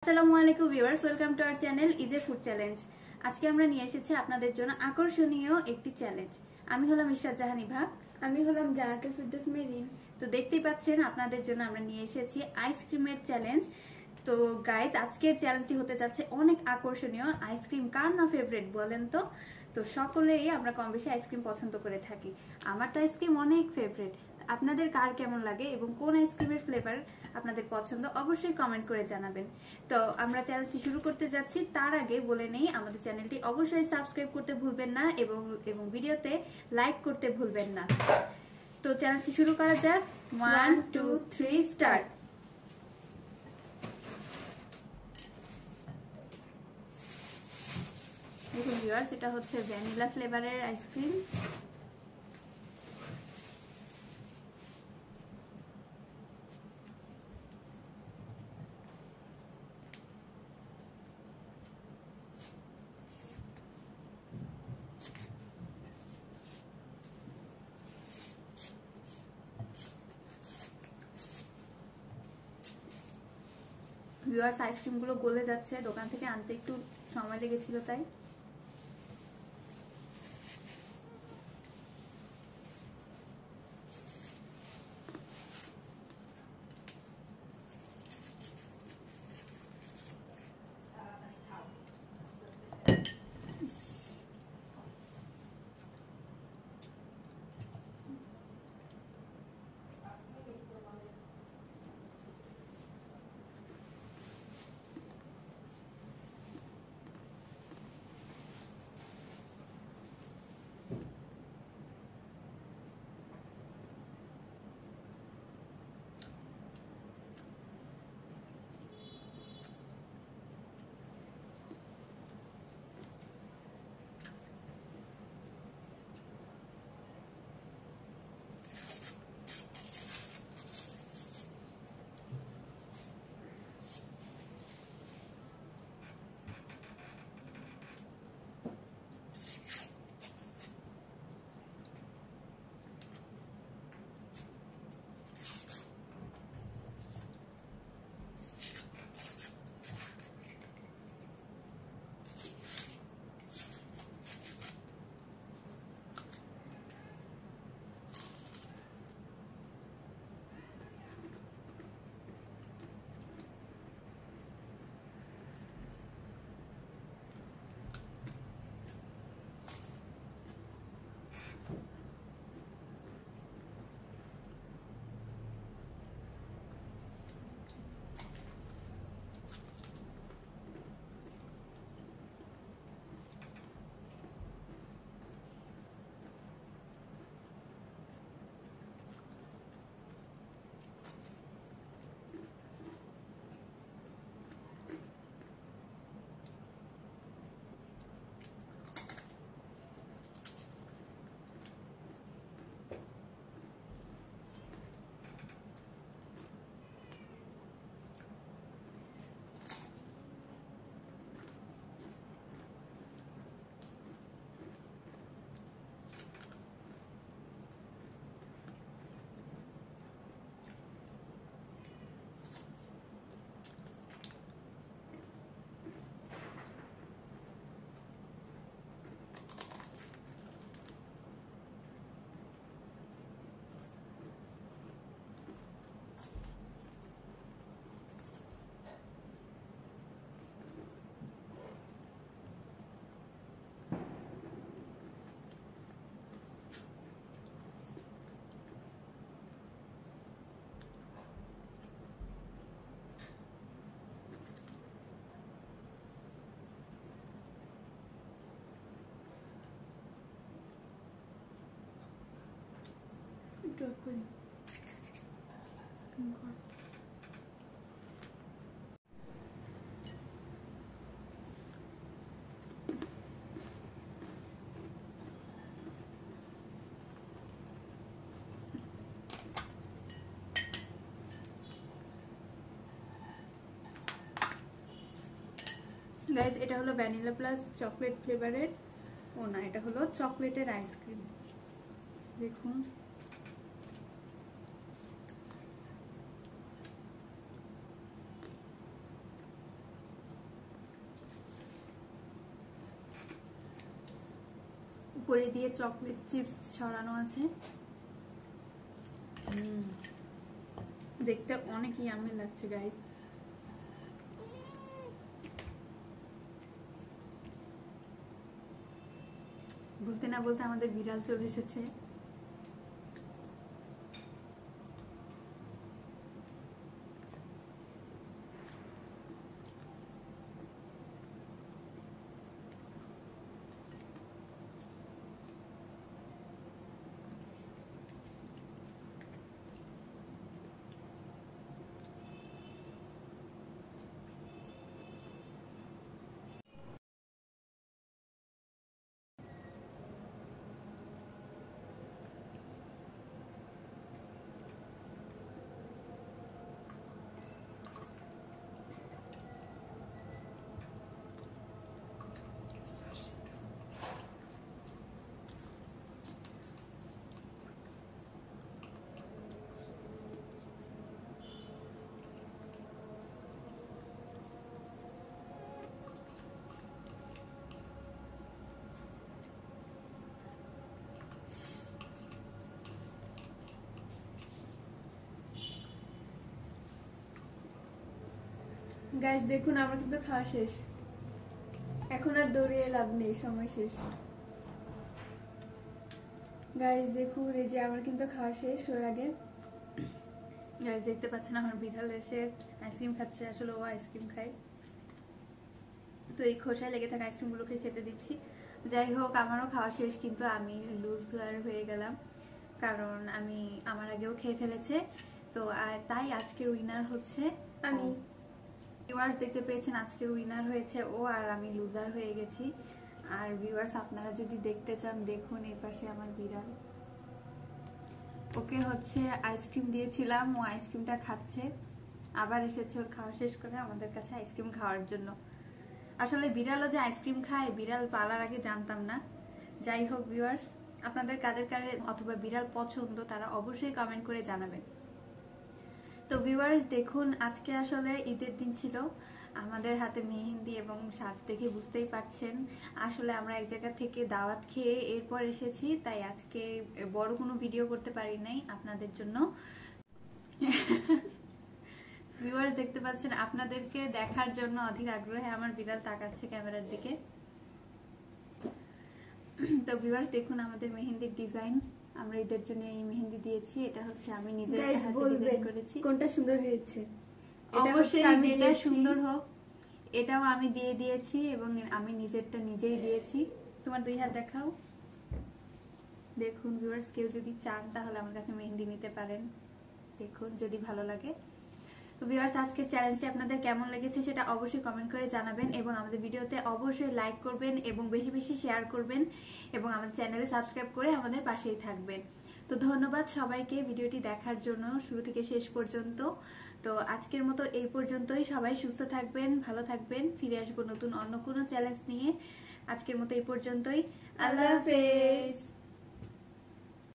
আসসালামু আলাইকুম viewers, welcome to our channel easy food challenge. আজকে আমরা নিয়ে এসেছি আপনাদের জন্য আকর্ষণীয় একটি চ্যালেঞ্জ। আমি হলাম ইশরাত জাহান ইভা। আমি হলাম জান্নাতুল ফেরদৌস মেরিন। তো দেখতেই পাচ্ছেন আপনাদের জন্য আমরা নিয়ে এসেছি আইসক্রিমের চ্যালেঞ্জ। তো গাইজ, আজকের চ্যালেঞ্জটি হতে যাচ্ছে অনেক আকর্ষণীয়। আইসক্রিম কার না ফেভারিট বলেন তো? তো সকলেই আমরা কম বেশি আইসক্রিম পছন্দ করে থাকি। আমার তো আইসক্রিম অনেক ফেভারিট। আপনাদের কার কেমন লাগে এবং কোন আইসক্রিমের ফ্লেভার আপনাদের পছন্দ অবশ্যই কমেন্ট করে জানাবেন। তো আমরা চ্যালেঞ্জটি শুরু করতে যাচ্ছি। তার আগে বলে নেই, আমাদের চ্যানেলটি অবশ্যই সাবস্ক্রাইব করতে ভুলবেন না এবং ভিডিওতে লাইক করতে ভুলবেন না। তো চ্যালেঞ্জটি শুরু করা যাক। 1 2 3 স্টার্ট। দেখুন ভিউয়ার্স, এটা হচ্ছে ভ্যানিলা ফ্লেভারের আইসক্রিম। ভিউয়ার্স, আইসক্রিমগুলো গলে যাচ্ছে, দোকান থেকে আনতে একটু সময় লেগেছিল তাই। ড্রপ করি। গাইজ, এটা হলো ভ্যানিলা প্লাস চকলেট ফ্লেভারের। ও না, এটা হলো চকলেটের আইসক্রিম। দেখুন, উপরে দিয়ে চকলেট চিপস ছড়ানো আছে। দেখতে অনেক ইয়াম্মি লাগছে গাইস। বলতে না বলতে আমাদের বিড়াল চলে এসেছে। গাইস দেখুন আমার কিন্তু খাওয়া শেষ, এখন আর দৌড়িয়ে লাভ নেই, সময় শেষ। গাইস দেখুন এই যে আমার কিন্তু খাওয়া শেষ। ওর আগে গাইস দেখতে পাচ্ছেন আমার বিড়াল এসে আইসক্রিম খাচ্ছে। আসলে ও আইসক্রিম খায়, তো এই খোসায় লেগে থাকা আইসক্রিম গুলোকে খেতে দিচ্ছি। যাই হোক, আমারও খাওয়া শেষ, কিন্তু আমি লুজার হয়ে গেলাম কারণ আমার আগেও খেয়ে ফেলেছে। তো তাই আজকের উইনার হচ্ছে আমি। ভিউয়ার্স দেখতে পেয়েছেন আজকের উইনার হয়েছে ও, আর আমি লুজার হয়ে গেছি। আর ভিউয়ার্স আপনারা যদি দেখতে চান দেখুন এই পাশে আমার বিড়াল, ওকে হচ্ছে আইসক্রিম দিয়েছিলাম, ও আইসক্রিমটা খাচ্ছে। আবার এসেছে ওর খাওয়া শেষ করে আমাদের কাছে আইসক্রিম খাওয়ার জন্য। আসলে বিড়ালও যে আইসক্রিম খায় বিড়াল পালার আগে জানতাম না। যাই হোক ভিউয়ার্স, আপনাদের কাদের কাদের অথবা বিড়াল পছন্দ তারা অবশ্যই কমেন্ট করে জানাবেন। তো ভিউয়ার্স দেখুন, আজকে আসলে ঈদের দিন ছিল, আমাদের হাতে মেহেন্দি এবং সাজ দেখে বুঝতেই পারছেন আসলে আমরা এক জায়গা থেকে দাওয়াত খেয়ে এরপর এসেছি, তাই আজকে বড় কোনো ভিডিও করতে পারি নাই আপনাদের জন্য। ভিউয়ার্স দেখতে পাচ্ছেন আপনাদেরকে দেখার জন্য অধীর আগ্রহে আমার বিড়াল তাকাচ্ছে ক্যামেরার দিকে। তো ভিউয়ার্স দেখুন আমাদের মেহেন্দির ডিজাইন, আমরা ঈদের জন্য এই মেহেন্দি দিয়েছি। এটা হচ্ছে আমি নিজে হাতে ডিজাইন করেছি। কোনটা সুন্দর হয়েছে? অবশ্যই যেটা সুন্দর হোক এটাও আমি দিয়ে দিয়েছি এবং আমি নিজেরটা নিজেই দিয়েছি। তোমার দুই হাত দেখাও। দেখুন ভিউয়ার্স, কেউ যদি চান তাহলে আমার কাছে মেহেন্দি নিতে পারেন, দেখুন যদি ভালো লাগে। তো ভিউয়ার্স আজকের চ্যালেঞ্জটি আপনাদের কেমন লেগেছে সেটা অবশ্যই কমেন্ট করে জানাবেন এবং আমাদের ভিডিওতে অবশ্যই লাইক করবেন এবং বেশি বেশি শেয়ার করবেন এবং আমাদের চ্যানেলে সাবস্ক্রাইব করে আমাদের পাশেই থাকবেন। তো ধন্যবাদ সবাইকে ভিডিওটি দেখার জন্য শুরু থেকে শেষ পর্যন্ত। তো আজকের মতো এই পর্যন্তই। সবাই সুস্থ থাকবেন, ভালো থাকবেন। ফিরে আসবো নতুন অন্য কোনো চ্যালেঞ্জ নিয়ে। আজকের মতো এই পর্যন্তই। আল্লাহ হাফেজ।